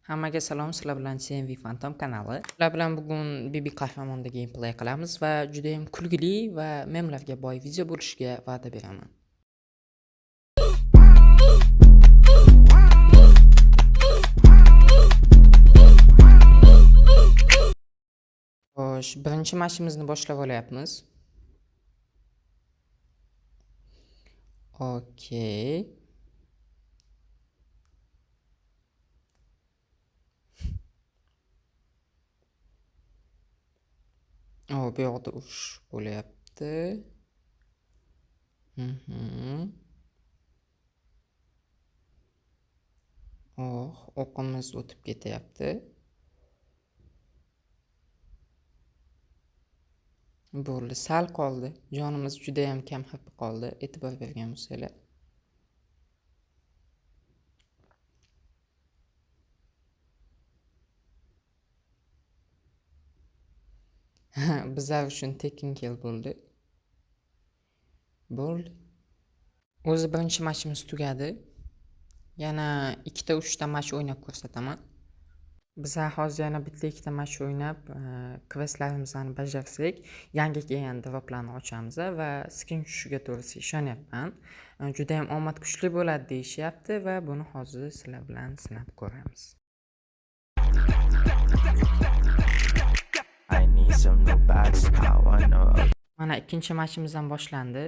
Hammaga salom, sizlar bilan CMV Phantom kanali. Sizlar bilan bugun Bibi Qahramonda gameplay qilamiz va juda ham kulgili va memlarga boy video bo'lishiga va'da beraman. Xo'sh, birinchi matchimizni boshlab olyapmiz. Okey. Bu yoqda urush bo'lyapti. O'qimiz o'tib ketyapti. Bo'ldi, sal qoldi. Jonimiz juda ham kam qoldi. E'tibor bergan bo'lsanglar. Bizlar uchun tekin kill bo'ldi. O'zi birinchi matchimiz tugadi. Yana 2-3 ta match o'ynab ko'rsataman. Bizlar hozir yana bitta 2 ta match o'ynab, questlarimizni bajarsak, yangi kelgan droplarni ochamiz va skin tushishiga to'g'risi ishonyapman. Juda ham omad kuchli bo'ladi deyishyapti va buni hozir sizlar bilan sinab ko'ramiz. Mana ikkinchi matchimiz ham boshlandi.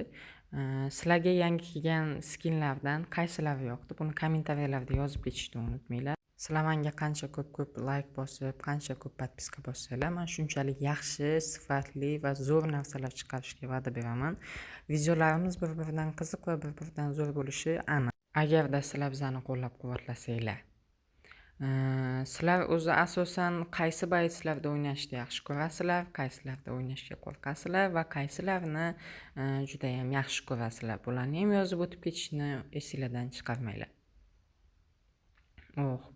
Sizlarga yangi kelgan skinlardan qaysilari yoqdi? Buni kommentariyalarda yozib ketishni unutmanglar. Sizlar menga qancha ko'p like bosib, qancha ko'p podpiska bossanglar, men shunchalik yaxshi, sifatli va zo'r narsalar chiqarishga va'da beraman. Videolarimiz bir-biridan qiziq va bir-biridan zo'r bo'lishi aniq. Agarda sizlar bizani qo'llab-quvvatlasanglar. Sizlar o'zi asosan qaysi baytlarda o'ynashni yaxshi ko'rasizlar, qaysilarda o'ynashga qo'rqasizlar va qaysilarni juda ham yaxshi ko'rasizlar? Bularni ham yozib o'tib ketishni esingizdan chiqarmanglar.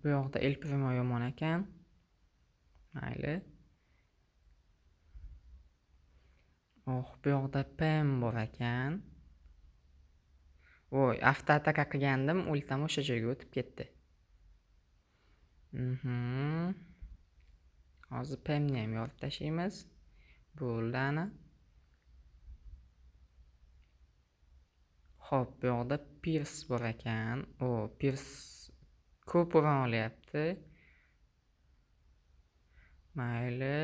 Bu yoqda El Primo yomon ekan. Mayli. Bu yoqda Pem bor ekan. Avtoataka qilgandim, ultim o'sha joyga o'tib ketdi. Hozir Pemni ham yorib tashlaymiz. Bo'ldi ana. Xo'p, bu yoqda Pierce bor ekan. Pierce ko'p uran olyapti. Mayli.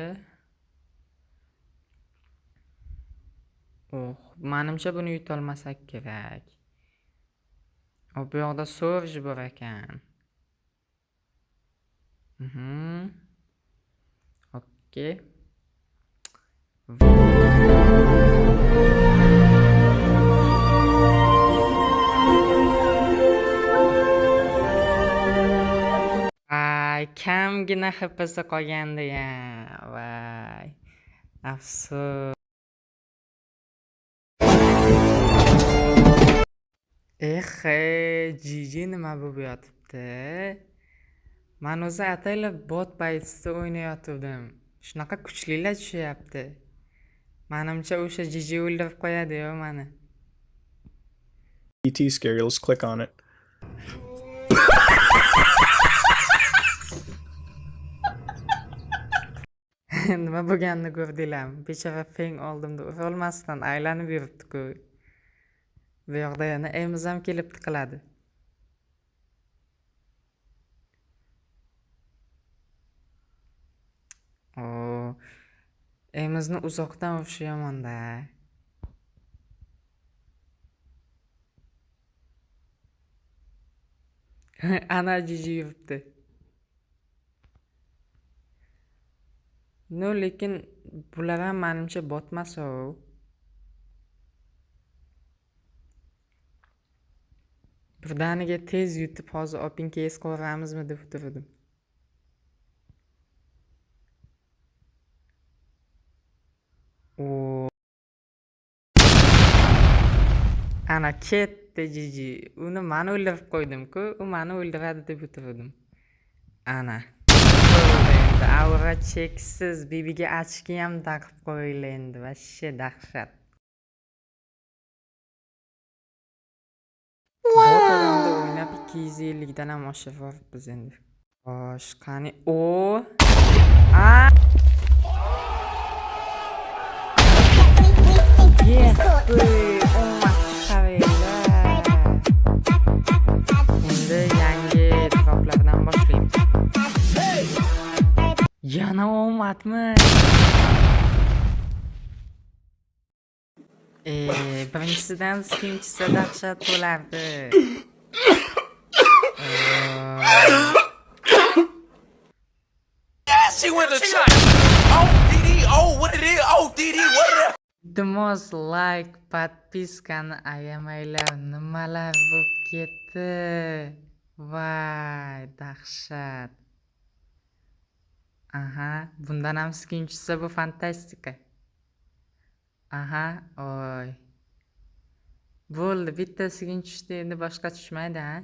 Menimcha buni yuta olmasak kerak. Bu yoqda Surge bor ekan. Okey. Kamgina HP'si qolgandi ya. Voy. Afsus. GG nima bo'lib yotibdi? Men o'zi ataylab bot baytida o'ynayotgandim. Shunaqa kuchlilar tushyapti. Menimcha o'sha GG o'ldirib qo'yadi-yo meni. ET scary, let's click on it. Nima bo'lganini ko'rdinglarmi? Bechara Feng oldimda ura olmasdan aylanib yuribdi-ku. Bu yoqda yana Emiz ham kelib tiqiladi. Emizni uzoqdan urishi yomon-da. Ana GG yuribdi. Lekin bular ham menimcha botmas-o. Birdaniga tez yutib hozir opin kes qo'ramizmi deb turdim. Ana ketdi GG. Uni men o'ldirib qo'ydim-ku, u meni o'ldiradi deb o'tirdim. Ana. Endi aura cheksiz, Bibiga achki ham taqib qo'yildi endi, vashshe dahshat. Bot o'yinda o'ynab 250 dan ham oshirib biz endi. Xo'sh, qani o a yetdi. Omad chiqaringlar. Endi yangi e'tiroflardan boshlaymiz. Yana omadmi? Birinchisidan ikkinchisi dahshat bo'lardi. She went to church. Oh, DD. Oh, what it is? Oh, DD. What it is? Iltimos like, podpiskani ayamanglar. Nimalar bo'lib ketdi? Voy, dahshat. Aha, bundan ham ikkinchisi bu fantastika. Aha, oy. Bo'ldi, bittasiga tushdi, endi boshqa tushmaydi, ha?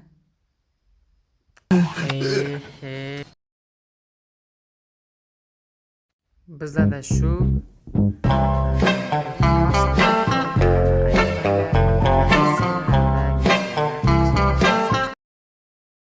Bizda shu